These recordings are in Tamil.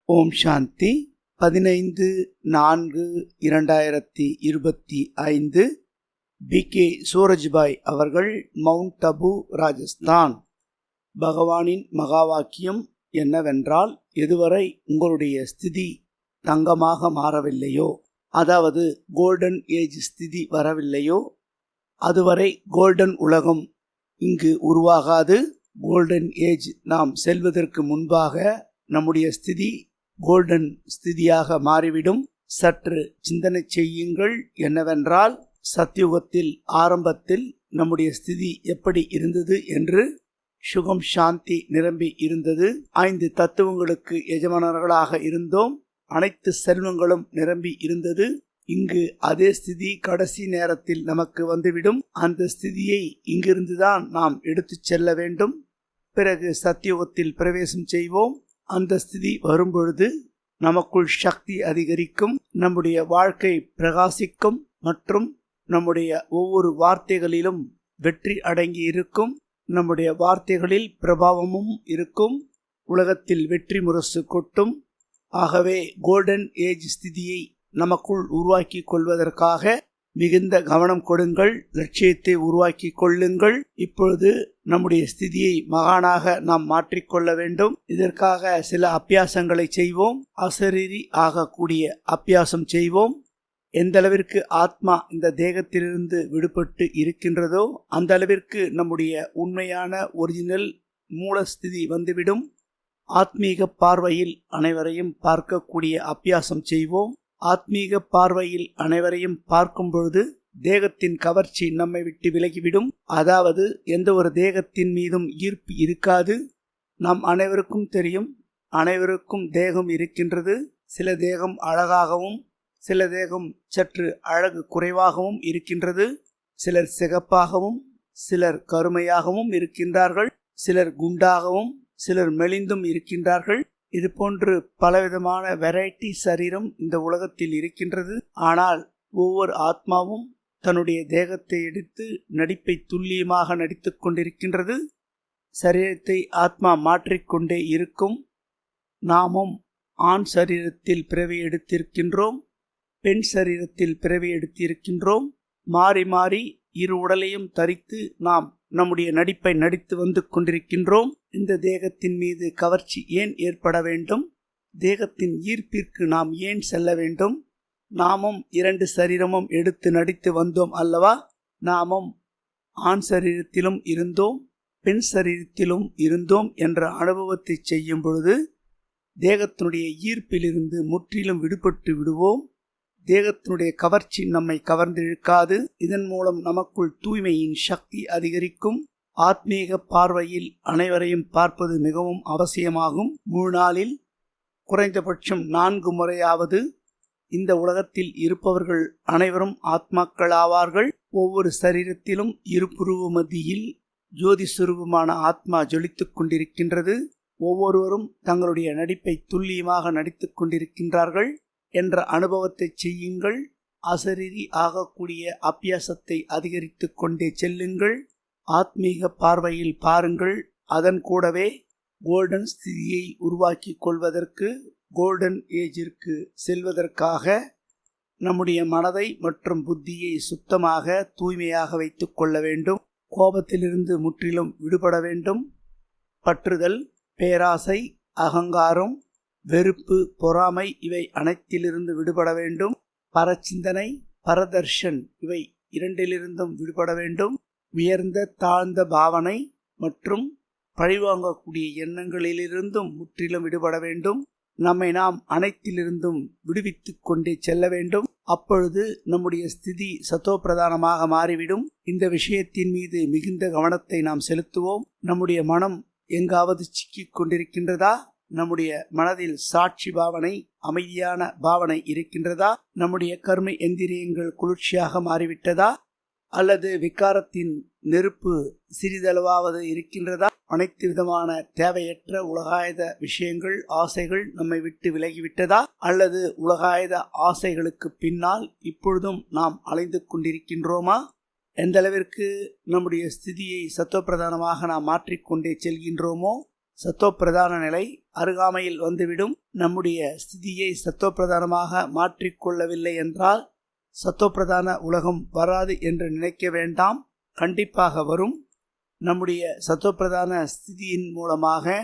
ஓம் சாந்தி. 15/4/2025 பி.கே. சூரஜ்பாய் அவர்கள், மவுண்ட் அபு, ராஜஸ்தான். பகவானின் மகா வாக்கியம் என்னவென்றால், எதுவரை உங்களுடைய ஸ்திதி தங்கமாக மாறவில்லையோ, அதாவது கோல்டன் ஏஜ் ஸ்திதி வரவில்லையோ, அதுவரை கோல்டன் உலகம் இங்கு உருவாகாது. கோல்டன் ஏஜ் நாம் செல்வதற்கு முன்பாக நம்முடைய ஸ்திதி கோல்டன் ஸ்திதியாக மாறிவிடும். சற்று சிந்தனை செய்யுங்கள். என்னவென்றால், சத்யுகத்தில் ஆரம்பத்தில் நம்முடைய ஸ்திதி எப்படி இருந்தது என்று. சுகம் சாந்தி நிரம்பி இருந்தது. 5 தத்துவங்களுக்கு எஜமானர்களாக இருந்தோம். அனைத்து செல்வங்களும் நிரம்பி இருந்தது. இங்கு அதே ஸ்திதி கடைசி நேரத்தில் நமக்கு வந்துவிடும். அந்த ஸ்திதியை இங்கிருந்துதான் நாம் எடுத்து செல்ல வேண்டும். பிறகு சத்யுகத்தில் பிரவேசம் செய்வோம். அந்த ஸ்திதி வரும்பொழுது நமக்குள் சக்தி அதிகரிக்கும், நம்முடைய வாழ்க்கை பிரகாசிக்கும் மற்றும் நம்முடைய ஒவ்வொரு வார்த்தைகளிலும் வெற்றி அடங்கி இருக்கும். நம்முடைய வார்த்தைகளில் பிரபாவமும் இருக்கும். உலகத்தில் வெற்றி முரசு கொட்டும். ஆகவே கோல்டன் ஏஜ் ஸ்திதியை நமக்குள் உருவாக்கி கொள்வதற்காக மிகுந்த கவனம் கொடுங்கள். லட்சியத்தை உருவாக்கி கொள்ளுங்கள். இப்பொழுது நம்முடைய ஸ்திதியை மகானாக நாம் மாற்றிக்கொள்ள வேண்டும். இதற்காக சில அபியாசங்களை செய்வோம். அசரீரி ஆகக்கூடிய அபியாசம் செய்வோம். எந்த அளவிற்கு ஆத்மா இந்த தேகத்திலிருந்து விடுபட்டு இருக்கின்றதோ, அந்த அளவிற்கு நம்முடைய உண்மையான ஒரிஜினல் மூலஸ்திதி வந்துவிடும். ஆத்மீக பார்வையில் அனைவரையும் பார்க்கக்கூடிய அபியாசம் செய்வோம். ஆத்மீக பார்வையில் அனைவரையும் பார்க்கும் பொழுது தேகத்தின் கவர்ச்சி நம்மை விட்டு விலகிவிடும். அதாவது எந்த ஒரு தேகத்தின் மீதும் ஈர்ப்பு இருக்காது. நாம் அனைவருக்கும் தெரியும், அனைவருக்கும் தேகம் இருக்கின்றது. சில தேகம் அழகாகவும், சில தேகம் சற்று அழகு குறைவாகவும் இருக்கின்றது. சிலர் சிகப்பாகவும், சிலர் கருமையாகவும் இருக்கின்றார்கள். சிலர் குண்டாகவும், சிலர் மெலிந்தும் இருக்கின்றார்கள். இது போன்று பலவிதமான வெரைட்டி சரீரம் இந்த உலகத்தில் இருக்கின்றது. ஆனால் ஒவ்வொரு ஆத்மாவும் தன்னுடைய தேகத்தை எடுத்து நடிப்பை துல்லியமாக நடித்துக் கொண்டிருக்கின்றது. சரீரத்தை ஆத்மா மாற்றிக்கொண்டே இருக்கும். நாமும் ஆண் சரீரத்தில் பிறவி எடுத்திருக்கின்றோம், பெண் சரீரத்தில் பிறவி எடுத்திருக்கின்றோம். மாறி மாறி இரு உடலையும் தரித்து நாம் நம்முடைய நடிப்பை நடித்து வந்து கொண்டிருக்கின்றோம். இந்த தேகத்தின் மீது கவர்ச்சி ஏன் ஏற்பட வேண்டும்? தேகத்தின் ஈர்ப்பிற்கு நாம் ஏன் செல்ல வேண்டும்? நாமும் 2 சரீரமும் எடுத்து நடித்து வந்தோம் அல்லவா? நாமும் ஆண் சரீரத்திலும் இருந்தோம், பெண் சரீரத்திலும் இருந்தோம் என்ற அனுபவத்தை செய்யும் பொழுது தேகத்தினுடைய ஈர்ப்பிலிருந்து முற்றிலும் விடுபட்டு விடுவோம். தேகத்தினுடைய கவர்ச்சி நம்மை கவர்ந்திழுக்காது. இதன் மூலம் நமக்குள் தூய்மையின் சக்தி அதிகரிக்கும். ஆத்மீக பார்வையில் அனைவரையும் பார்ப்பது மிகவும் அவசியமாகும். முழு நாளில் குறைந்தபட்சம் 4 முறையாவது இந்த உலகத்தில் இருப்பவர்கள் அனைவரும் ஆத்மாக்களாவார்கள். ஒவ்வொரு சரீரத்திலும் இருப்புருவ மத்தியில் ஜோதி சுரூபமான ஆத்மா ஜொலித்துக் கொண்டிருக்கின்றது. ஒவ்வொருவரும் தங்களுடைய நடிப்பை துல்லியமாக நடித்துக் கொண்டிருக்கின்றார்கள் என்ற அனுபவத்தை செய்யுங்கள். அசரீரி ஆகக்கூடிய அபியாசத்தை அதிகரித்து கொண்டே செல்லுங்கள். ஆத்மீக பார்வையில் பாருங்கள். அதன் கூடவே கோல்டன் ஸ்திதியை உருவாக்கி கொள்வதற்கு, கோல்டன் ஏஜிற்கு செல்வதற்காக நம்முடைய மனதை மற்றும் புத்தியை சுத்தமாக தூய்மையாக வைத்துக் கொள்ள வேண்டும். கோபத்திலிருந்து முற்றிலும் விடுபட வேண்டும். பற்றுதல், பேராசை, அகங்காரம், வெறுப்பு, பொறாமை இவை அனைத்திலிருந்து விடுபட வேண்டும். பரச்சிந்தனை, பரதர்ஷன் இவை 2லிருந்தும் விடுபட வேண்டும். உயர்ந்த தாழ்ந்த பாவனை மற்றும் பழிவாங்கக்கூடிய எண்ணங்களிலிருந்தும் முற்றிலும் விடுபட வேண்டும். நம்மை நாம் அனைத்திலிருந்தும் விடுவித்துக் கொண்டே செல்ல வேண்டும். அப்பொழுது நம்முடைய ஸ்திதி சத்தோப்பிரதானமாக மாறிவிடும். இந்த விஷயத்தின் மீது மிகுந்த கவனத்தை நாம் செலுத்துவோம். நம்முடைய மனம் எங்காவது சிக்கிக் கொண்டிருக்கின்றதா? நம்முடைய மனதில் சாட்சி பாவனை, அமைதியான பாவனை இருக்கின்றதா? நம்முடைய கர்ம எந்திரியங்கள் குளிர்ச்சியாக மாறிவிட்டதா? அல்லது விகாரத்தின் நெருப்பு சிறிதளவாவது இருக்கின்றதா? அனைத்து விதமான தேவையற்ற உலகாயத விஷயங்கள், ஆசைகள் நம்மை விட்டு விலகிவிட்டதா? அல்லது உலகாயத ஆசைகளுக்கு பின்னால் இப்பொழுதும் நாம் அலைந்து கொண்டிருக்கின்றோமா? எந்த அளவிற்கு நம்முடைய ஸ்திதியை சத்தோப்பிரதானமாக நாம் மாற்றிக்கொண்டே செல்கின்றோமோ, சத்தோப்பிரதான நிலை அருகாமையில் வந்துவிடும். நம்முடைய ஸ்திதியை சத்தோப்பிரதானமாக மாற்றிக்கொள்ளவில்லை என்றால் சத்தோப்பிரதான உலகம் வராது என்று நினைக்க வேண்டாம். கண்டிப்பாக வரும். நம்முடைய சத்தோப்பிரதான ஸ்திதியின் மூலமாக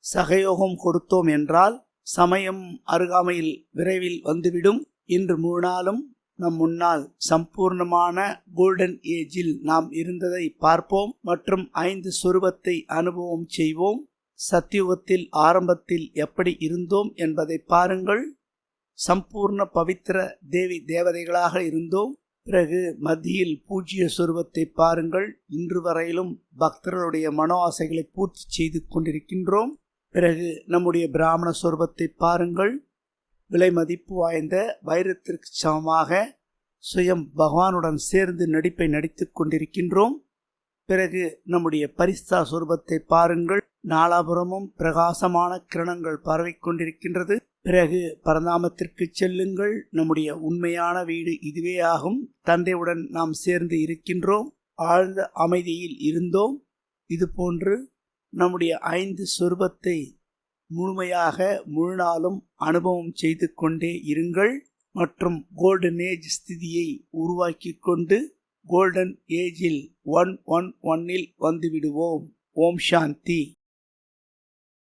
சகயோகம் கொடுத்தோம் என்றால் சமயம் அருகாமையில் விரைவில் வந்துவிடும். இன்று முழு நாளும் நம் முன்னால் சம்பூர்ணமான கோல்டன் ஏஜில் நாம் இருந்ததை பார்ப்போம் மற்றும் 5 சொரூபத்தை அனுபவம் செய்வோம். சத்தியுகத்தில் ஆரம்பத்தில் எப்படி இருந்தோம் என்பதை பாருங்கள். சம்பூர்ண பவித்திர தேவி தேவதைகளாக இருந்தோம். பிறகு மத்தியில் பூஜ்ய சொரூபத்தை பாருங்கள். இன்று வரையிலும் பக்தர்களுடைய மனோ ஆசைகளை பூர்த்தி செய்து கொண்டிருக்கின்றோம். பிறகு நம்முடைய பிராமண சொரூபத்தை பாருங்கள். விலை மதிப்பு வாய்ந்த வைரத்திற்கு சமமாக சுயம் பகவானுடன் சேர்ந்து நடிப்பை நடித்து கொண்டிருக்கின்றோம். பிறகு நம்முடைய பரிஸ்தா சொரூபத்தை பாருங்கள். நாலாபுரமும் பிரகாசமான கிரணங்கள் பரவிக்கொண்டிருக்கின்றது. பிறகு பரந்தாமத்திற்கு செல்லுங்கள். நம்முடைய உண்மையான வீடு இதுவே ஆகும். தந்தையுடன் நாம் சேர்ந்து இருக்கின்றோம். ஆழ்ந்த அமைதியில் இருந்தோம். இதுபோன்று நம்முடைய 5 சொரூபத்தை முழுமையாக முழு நாளும் அனுபவம் செய்து கொண்டே இருங்கள் மற்றும் கோல்டன் ஏஜ் ஸ்திதியை உருவாக்கி கொண்டு கோல்டன் ஏஜில் 111 வந்துவிடுவோம். ஓம் சாந்தி.